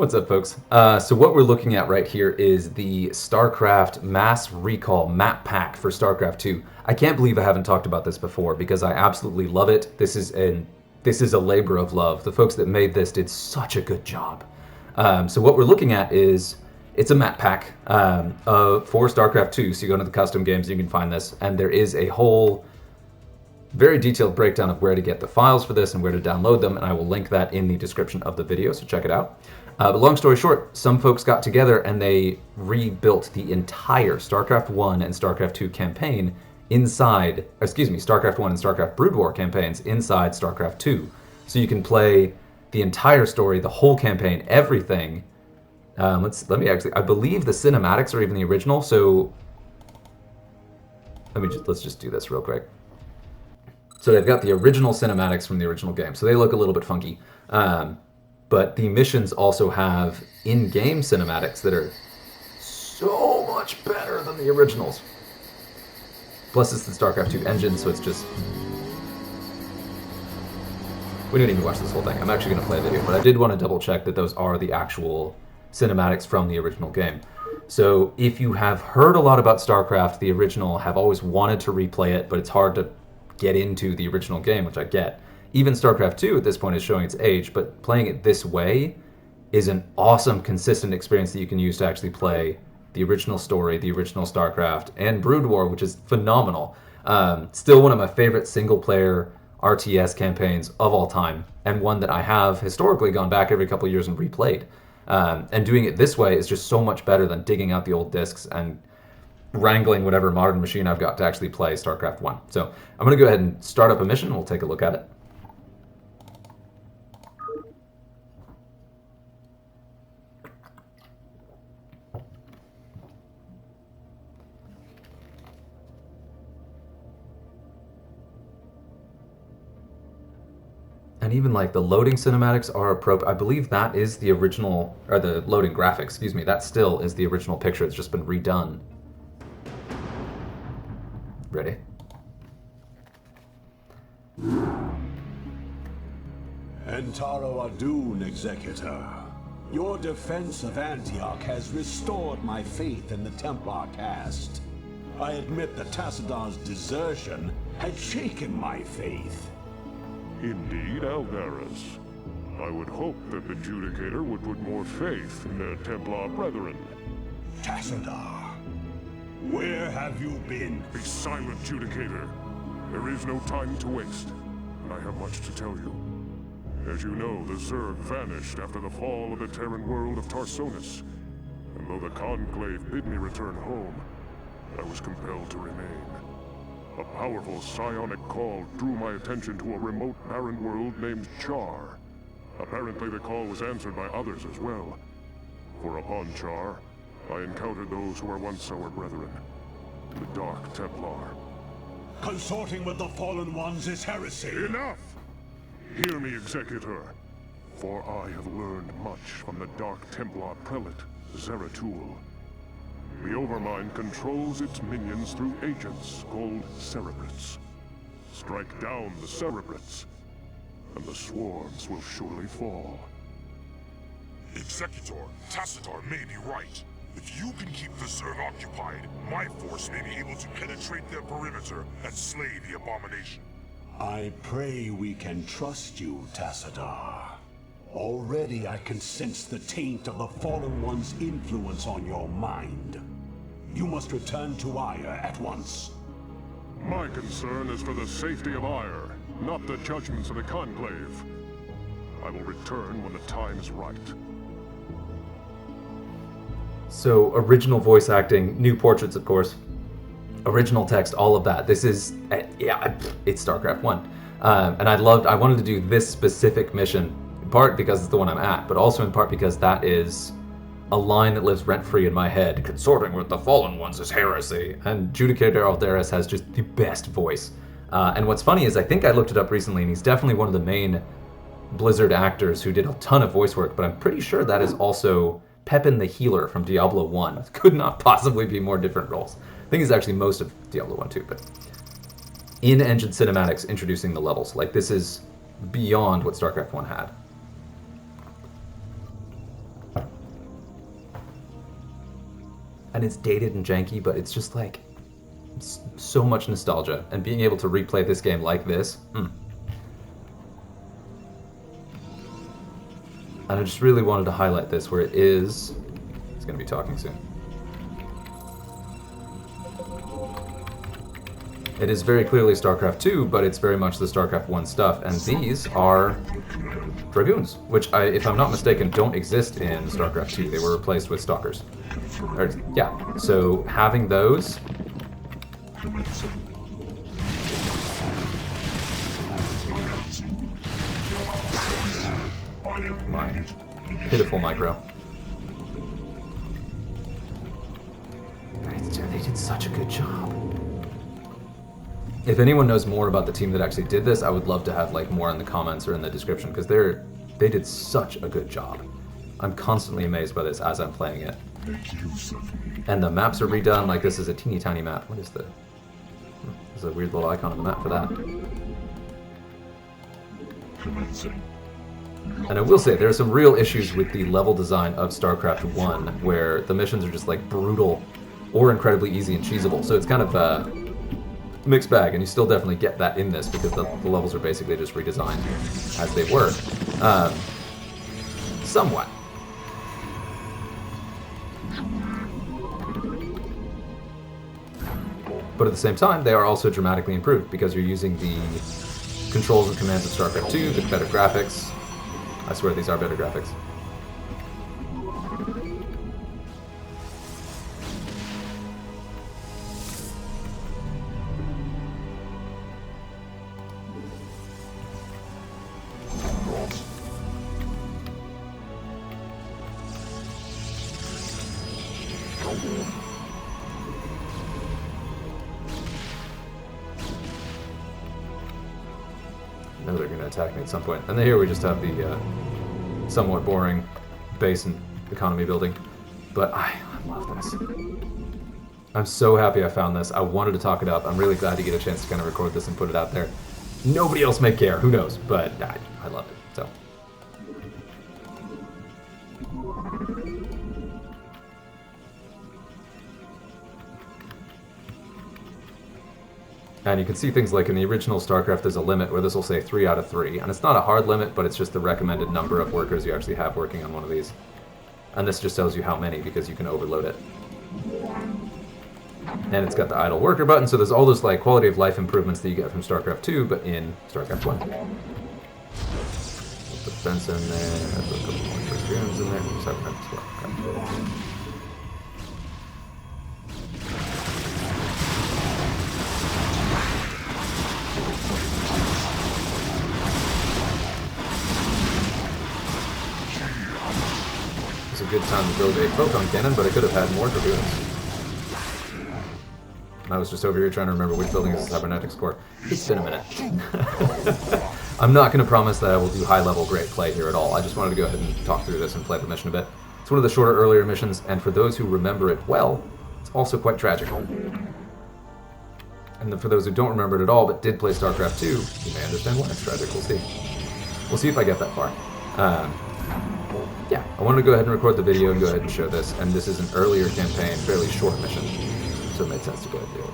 What's up, folks? So what we're looking at right here is the StarCraft Mass Recall map pack for StarCraft 2. I can't believe I haven't talked about this before because I absolutely love it. This is a labor of love. The folks that made this did such a good job. So what we're looking at is it's a map pack for StarCraft 2. So you go into the custom games, you can find this, and there is a whole very detailed breakdown of where to get the files for this and where to download them, and I will link that in the description of the video, so check it out. But long story short, some folks got together and they rebuilt the entire StarCraft 1 and StarCraft 2 campaign inside, StarCraft 1 and StarCraft Brood War campaigns inside StarCraft 2. So you can play the entire story, the whole campaign, everything. I believe the cinematics are even the original, so let's just do this real quick. So they've got the original cinematics from the original game, so they look a little bit funky. But the missions also have in-game cinematics that are so much better than the originals. Plus it's the StarCraft 2 engine, so it's just... We didn't even watch this whole thing. I'm actually going to play a video, but I did want to double check that those are the actual cinematics from the original game. So if you have heard a lot about StarCraft, the original, have always wanted to replay it, but it's hard to get into the original game, which I get. Even StarCraft 2 at this point is showing its age, but playing it this way is an awesome, consistent experience that you can use to actually play the original story, the original StarCraft, and Brood War, which is phenomenal. Still one of my favorite single-player RTS campaigns of all time, and one that I have historically gone back every couple of years and replayed. And doing it this way is just so much better than digging out the old discs and wrangling whatever modern machine I've got to actually play StarCraft 1. So I'm going to go ahead and start up a mission. We'll take a look at it. And even like the loading cinematics are appropriate. I believe that is the original, or the loading graphics, excuse me, that still is the original picture. It's just been redone. Ready? Entaro Adun, Executor. Your defense of Antioch has restored my faith in the Templar caste. I admit that Tassadar's desertion had shaken my faith. Indeed, Aldaris. I would hope that the Judicator would put more faith in their Templar brethren. Tassadar, where have you been? Be silent, Judicator. There is no time to waste. I have much to tell you. As you know, the Zerg vanished after the fall of the Terran world of Tarsonis. And though the Conclave bid me return home, I was compelled to remain. A powerful psionic call drew my attention to a remote barren world named Char. Apparently the call was answered by others as well. For upon Char, I encountered those who were once our brethren, the Dark Templar. Consorting with the Fallen Ones is heresy. Enough! Hear me, Executor, for I have learned much from the Dark Templar prelate, Zeratul. The Overmind controls its minions through agents called Cerebrates. Strike down the Cerebrates, and the swarms will surely fall. Executor, Tassadar may be right. If you can keep the Zerg occupied, my force may be able to penetrate their perimeter and slay the abomination. I pray we can trust you, Tassadar. Already I can sense the taint of the Fallen One's influence on your mind. You must return to Aiur at once. My concern is for the safety of Aiur, not the judgments of the Conclave. I will return when the time is right. So original voice acting, new portraits, of course, original text, all of that. This is, it's StarCraft 1. And I wanted to do this specific mission, in part because it's the one I'm at, but also in part because that is a line that lives rent-free in my head. Consorting with the Fallen Ones is heresy. And Judicator Aldaris has just the best voice. And what's funny is I think I looked it up recently, and he's definitely one of the main Blizzard actors who did a ton of voice work, but I'm pretty sure that is also Pepin the Healer from Diablo 1. Could not possibly be more different roles. I think he's actually most of Diablo 1 too, but in-engine cinematics introducing the levels. Like, this is beyond what StarCraft 1 had. and it's dated and janky, but it's just like so much nostalgia, and being able to replay this game like this. And I just really wanted to highlight this where it is. It's going to be talking soon. It is very clearly StarCraft 2, but it's very much the StarCraft 1 stuff, and these are Dragoons, which, if I'm not mistaken, don't exist in StarCraft 2. They were replaced with Stalkers. Yeah, so having those... My pitiful micro. They did such a good job. If anyone knows more about the team that actually did this, I would love to have like more in the comments or in the description, because they did such a good job. I'm constantly amazed by this as I'm playing it. And the maps are redone. Like, this is a teeny tiny map. What is the... There's a weird little icon on the map for that. And I will say, there are some real issues with the level design of StarCraft 1, where the missions are just like brutal or incredibly easy and cheesable. So it's kind of a mixed bag, and you still definitely get that in this, because the levels are basically just redesigned as they were. Somewhat. But at the same time, they are also dramatically improved, because you're using the controls and commands of StarCraft 2, the better graphics. I swear these are better graphics. I know they're going to attack me at some point. And here we just have the somewhat boring base and economy building. But I love this. I'm so happy I found this. I wanted to talk it up. I'm really glad to get a chance to kind of record this and put it out there. Nobody else may care. Who knows? But I love it. So. And you can see things like in the original StarCraft, there's a limit where this will say 3 out of 3. And it's not a hard limit, but it's just the recommended number of workers you actually have working on one of these. And this just tells you how many, because you can overload it. And it's got the idle worker button, so there's all those like quality of life improvements that you get from StarCraft 2, but in StarCraft 1. Put the fence in there, put a couple more Dragoons in there. Cybernet as well. Okay. A good time to build a photon cannon, but I could have had more Dragoons. I was just over here trying to remember which building is the cybernetics core. It's been a minute. I'm not going to promise that I will do high-level great play here at all. I just wanted to go ahead and talk through this and play the mission a bit. It's one of the shorter, earlier missions, and for those who remember it well, it's also quite tragic. And for those who don't remember it at all, but did play StarCraft 2, you may understand why it's tragic. We'll see. We'll see if I get that far. Yeah, I wanted to go ahead and record the video and go ahead and show this, and this is an earlier campaign, fairly short mission, so it made sense to go ahead and do it.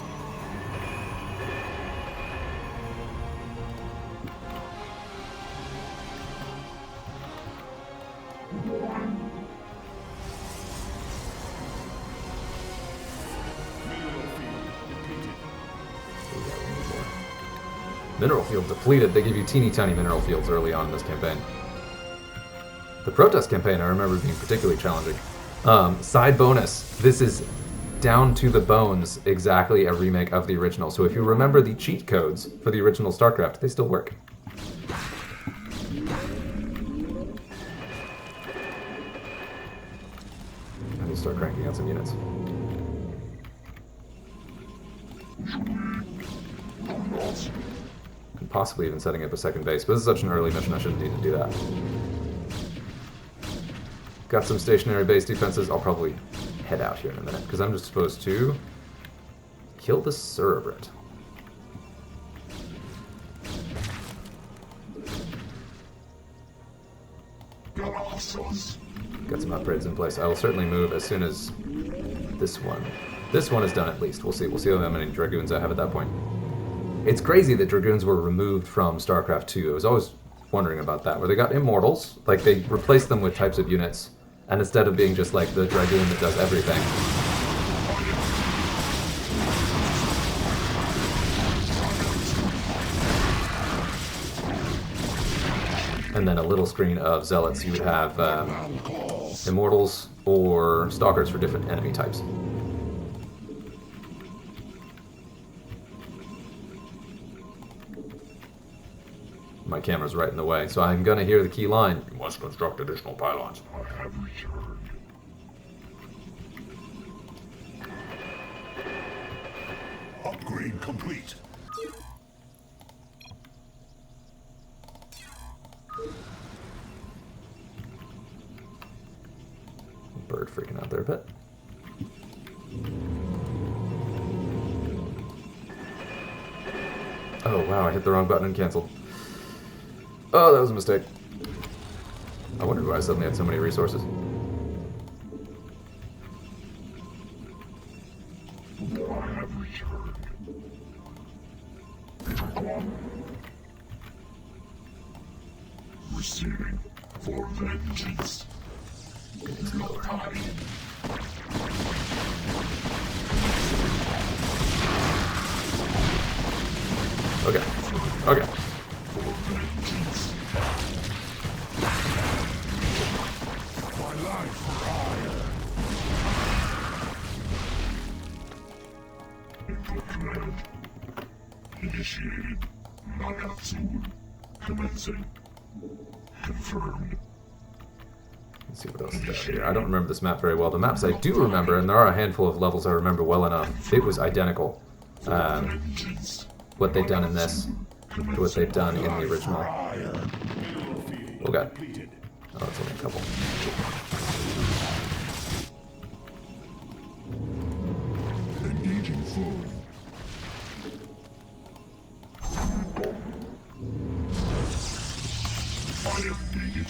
Mineral field depleted. They give you teeny tiny mineral fields early on in this campaign. The protest campaign I remember being particularly challenging. Side bonus, this is down to the bones exactly a remake of the original. So if you remember the cheat codes for the original StarCraft, they still work. I need to start cranking out some units. And possibly even setting up a second base, but this is such an early mission I shouldn't need to do that. Got some stationary base defenses. I'll probably head out here in a minute, because I'm just supposed to kill the Cerebrate. Got some upgrades in place. I will certainly move as soon as this one. This one is done at least. We'll see. We'll see how many Dragoons I have at that point. It's crazy that Dragoons were removed from StarCraft 2. I was always wondering about that, where they got Immortals, like they replaced them with types of units, and instead of being just like the Dragoon that does everything. And then a little screen of Zealots. You would have Immortals or Stalkers for different enemy types. My camera's right in the way, so I'm gonna hear the key line. You must construct additional pylons. I have returned. Upgrade complete. Bird freaking out there a bit. Oh wow, I hit the wrong button and canceled. Oh, that was a mistake. I wondered why I suddenly had so many resources. I have returned. Receiving for vengeance. No time. Okay. Okay. My life for Aiur. Input command. Initiated. Nagatsu. Commencing. Confirmed. Let's see what else is down here. I don't remember this map very well. The maps I do remember, and there are a handful of levels I remember well enough. It was identical. What they've done in this to what they've done in the original. Oh god. Oh, it's only a couple. Engaging foe. Fire needed.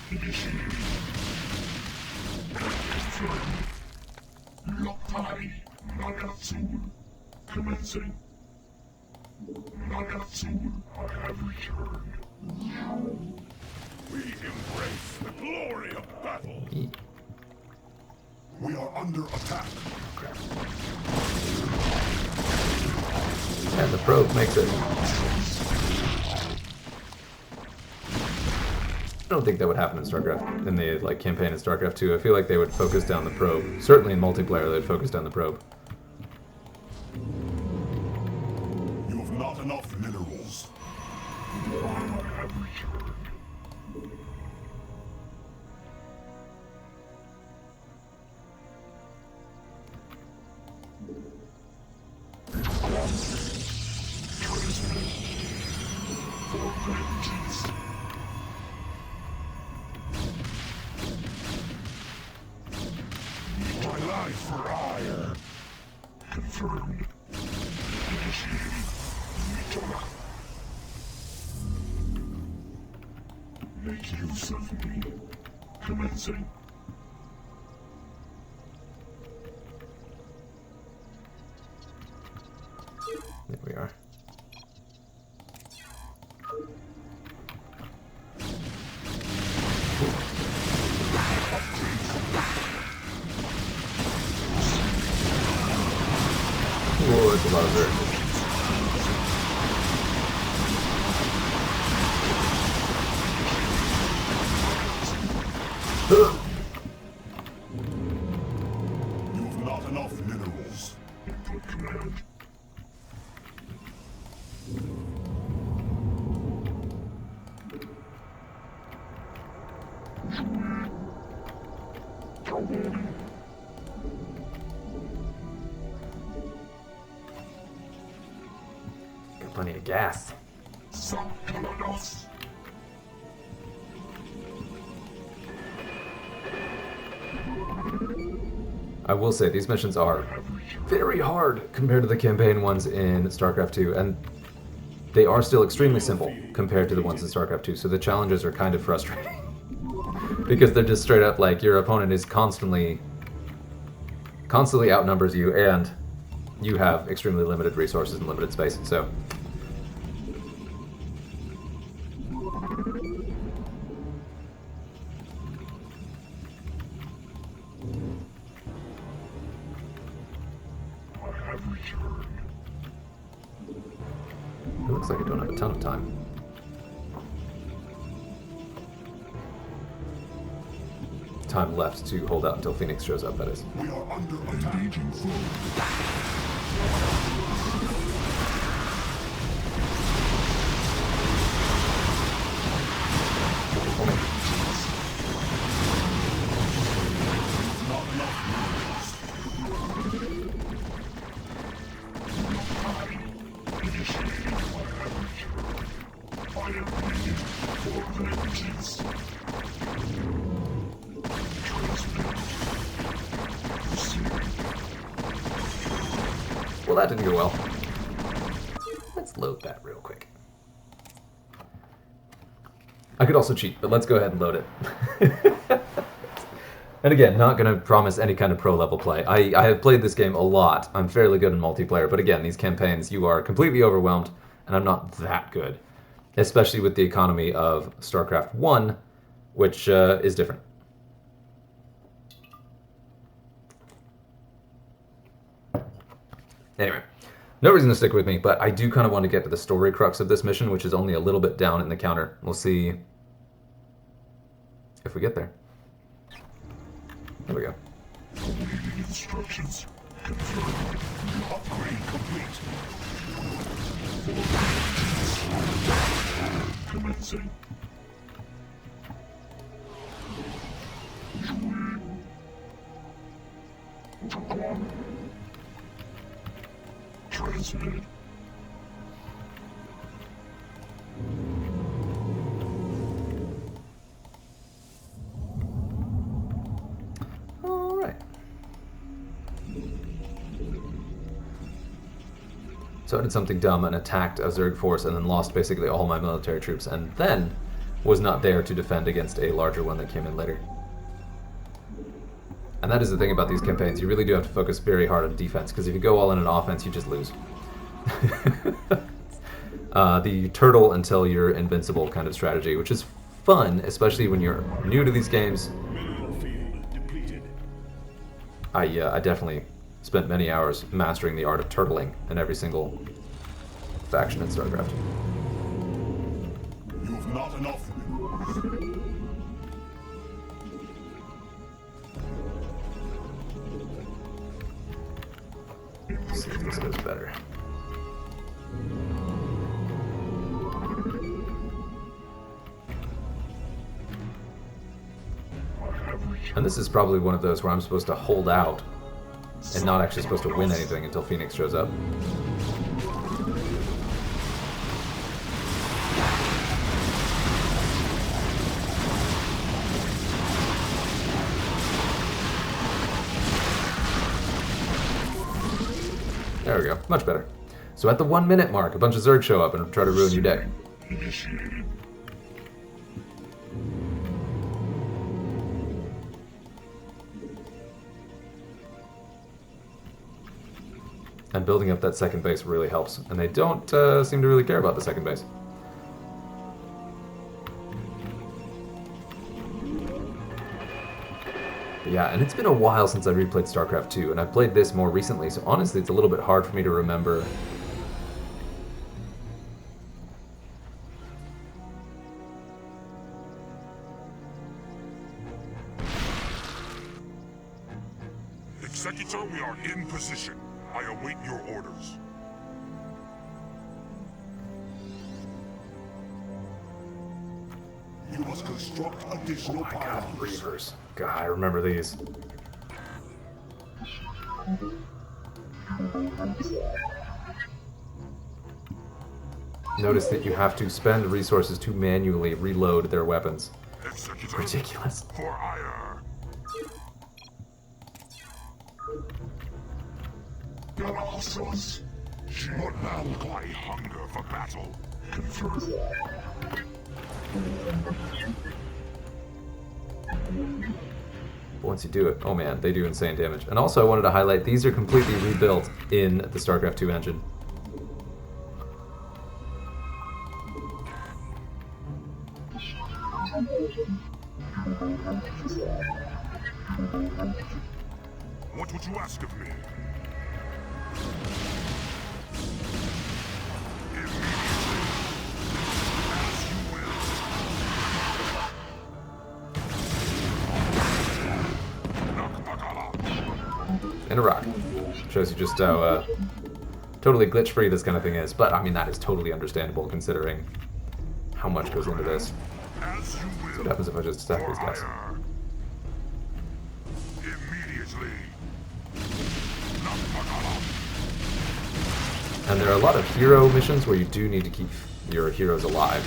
Initiated. Confirmed. Lokai. Nagatsu. Commencing. Nagatsu. I have returned. We embrace the glory of battle. We are under attack. And the probe makes it. I don't think that would happen in StarCraft, in the campaign in StarCraft 2. I feel like they would focus down the probe. Certainly in multiplayer, they'd focus down the probe. You have not enough minerals. I have returned. Transmit for vengeance. My life for Aiur. Confirmed. Initiating. Utah. Make use of me. Commencing. There we are. Whoa, that's a lot of dirt. You have not enough minerals. Input command. Got plenty of gas. Sankalanos. I will say, these missions are very hard compared to the campaign ones in StarCraft 2, and they are still extremely simple compared to the ones in StarCraft 2, so the challenges are kind of frustrating. Because they're just straight up like, your opponent is constantly constantly outnumbers you, and you have extremely limited resources and limited space, so... It looks like I don't have a ton of time. Time left to hold out until Phoenix shows up, that is. We are under attack. Engaging foe. Well, that didn't go well. Let's load that real quick. I could also cheat, but let's go ahead and load it. And again, not going to promise any kind of pro level play. I have played this game a lot. I'm fairly good in multiplayer, but again, these campaigns, you are completely overwhelmed, and I'm not that good. Especially with the economy of StarCraft 1, which is different. Anyway, no reason to stick with me, but I do kind of want to get to the story crux of this mission, which is only a little bit down in the counter. We'll see if we get there. There we go. Instructions confirmed. Upgrade complete. Commencing. Transmitted. All right. So I did something dumb and attacked a Zerg force and then lost basically all my military troops, and then was not there to defend against a larger one that came in later. And that is the thing about these campaigns. You really do have to focus very hard on defense, because if you go all in on offense, you just lose. The turtle until you're invincible kind of strategy, which is fun, especially when you're new to these games. I definitely spent many hours mastering the art of turtling in every single faction in StarCraft. You have not enough. Let's see if this goes better. And this is probably one of those where I'm supposed to hold out and not actually supposed to win anything until Phoenix shows up. There we go, much better. So at the 1 minute mark, a bunch of Zerg show up and try to ruin your day. Initiated. And building up that second base really helps. And they don't seem to really care about the second base. But yeah, and it's been a while since I replayed StarCraft 2, and I've played this more recently, so honestly it's a little bit hard for me to remember. Executor, we are in position. I await your orders. You must construct additional pylons. Reavers. God, I remember these. Notice that you have to spend resources to manually reload their weapons. Executor, Ridiculous. for Aiur. Galactus. Your Malkai hunger for battle. Confirmed. Boy, once you do it, oh man, they do insane damage. And also I wanted to highlight, these are completely rebuilt in the StarCraft 2 engine. What would you ask of me? As you will. In a rock. Shows you just how totally glitch-free this kind of thing is. But, I mean, that is totally understandable considering how much goes into this. As you will. So what happens if I just stack these guys? Immediately. And there are a lot of hero missions where you do need to keep your heroes alive.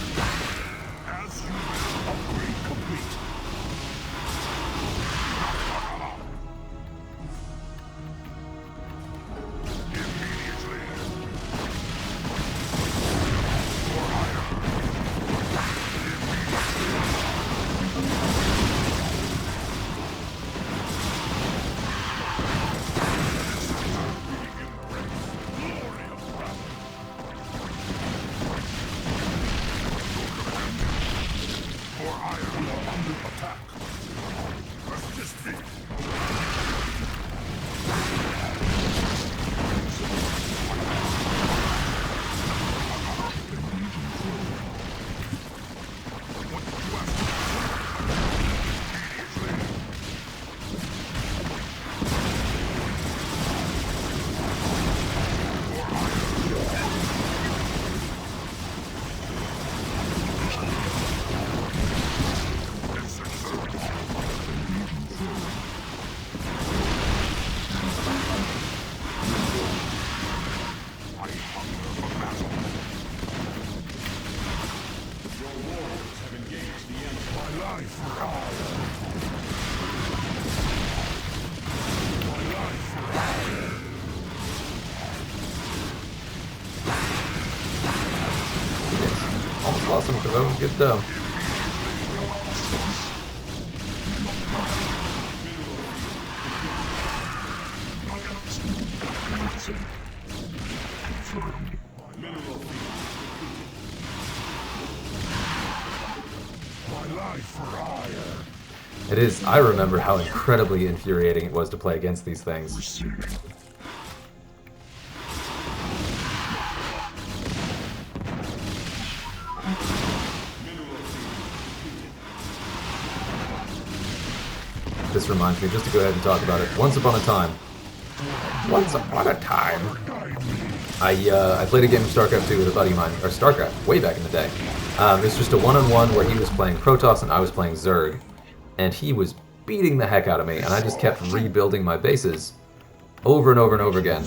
As you will. Upgrade complete. Awesome, because that was good though. It is, I remember how incredibly infuriating it was to play against these things. This reminds me, just to go ahead and talk about it. Once upon a time, I played a game of StarCraft 2 with a buddy of mine, or StarCraft, way back in the day. It was just a one-on-one where he was playing Protoss and I was playing Zerg. And he was beating the heck out of me, and I just kept rebuilding my bases over and over and over again.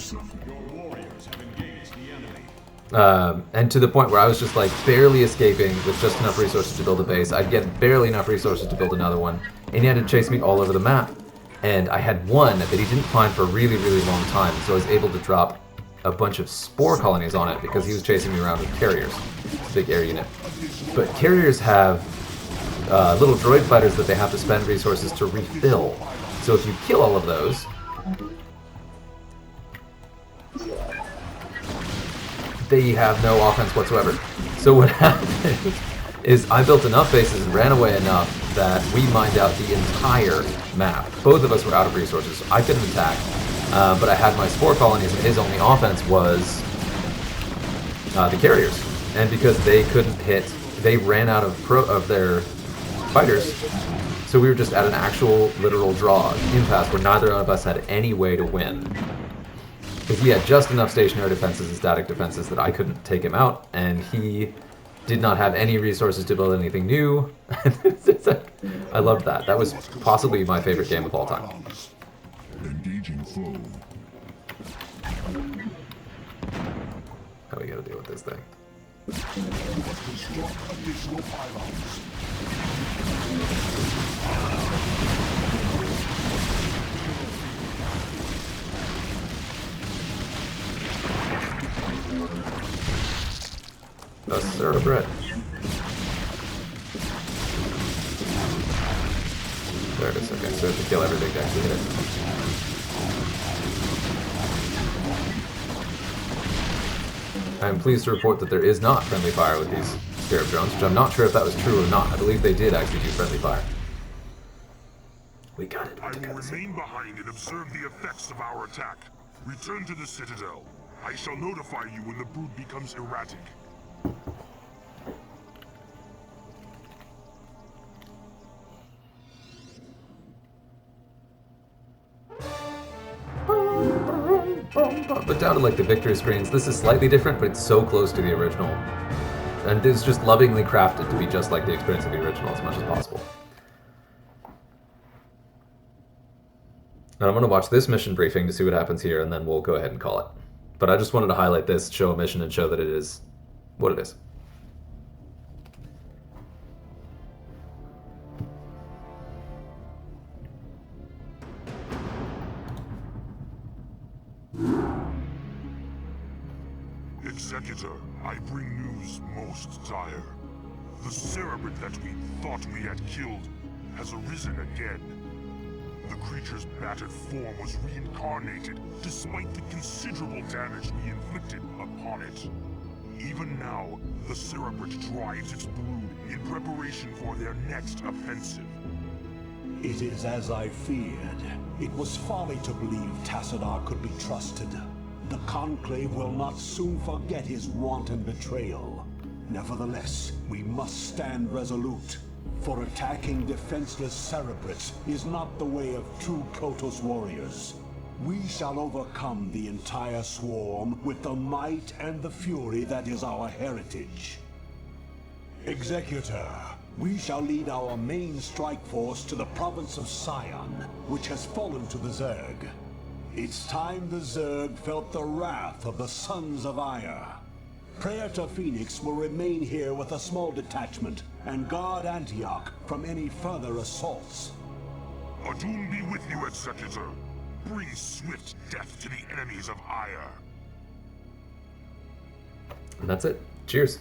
And to the point where I was just like barely escaping with just enough resources to build a base. I'd get barely enough resources to build another one, and he had to chase me all over the map. And I had one that he didn't find for a really, really long time, so I was able to drop a bunch of spore colonies on it because he was chasing me around with carriers. Big air unit. But carriers have little droid fighters that they have to spend resources to refill. So if you kill all of those, they have no offense whatsoever. So what happened is I built enough bases and ran away enough that we mined out the entire map. Both of us were out of resources. I couldn't attack, but I had my spore colonies, and his only offense was the carriers. And because they couldn't hit, they ran out of their fighters, so we were just at an actual literal draw, impasse, where neither of us had any way to win. Because he had just enough stationary defenses and static defenses that I couldn't take him out, and he did not have any resources to build anything new. I loved that. That was possibly my favorite game of all time. Engaging foe. How we gotta deal with this thing? Construct additional pylons. The Cerebrate. There it is. Okay, so we have to kill everything to actually hit it. I am pleased to report that there is not friendly fire with these Scarab drones, which I'm not sure if that was true or not. I believe they did actually do friendly fire. We got it. I will remain behind and observe the effects of our attack. Return to the Citadel. I shall notify you when the brood becomes erratic. But down to like the victory screens, this is slightly different, but it's so close to the original. And it's just lovingly crafted to be just like the experience of the original as much as possible. And I'm going to watch this mission briefing to see what happens here, and then we'll go ahead and call it. But I just wanted to highlight this, show a mission, and show that it is what it is. Executor, I bring news most dire. The Cerebrate that we thought we had killed has arisen again. The creature's battered form was reincarnated, despite the considerable damage we inflicted upon it. Even now, the Cerebrate drives its brood in preparation for their next offensive. It is as I feared. It was folly to believe Tassadar could be trusted. The Conclave will not soon forget his wanton betrayal. Nevertheless, we must stand resolute. For attacking defenseless Cerebrates is not the way of true Kotos warriors. We shall overcome the entire swarm with the might and the fury that is our heritage. Executor, we shall lead our main strike force to the province of Sion, which has fallen to the Zerg. It's time the Zerg felt the wrath of the Sons of Aiur. Praetor Phoenix will remain here with a small detachment and guard Antioch from any further assaults. Adun be with you, Executor. Bring swift death to the enemies of Aiur. And that's it. Cheers.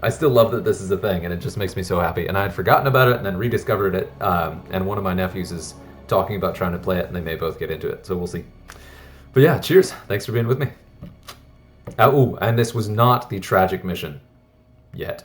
I still love that this is a thing, and it just makes me so happy. And I had forgotten about it and then rediscovered it, and one of my nephews is talking about trying to play it, and they may both get into it, so we'll see. But yeah, cheers. Thanks for being with me. Oh, and this was not the tragic mission yet.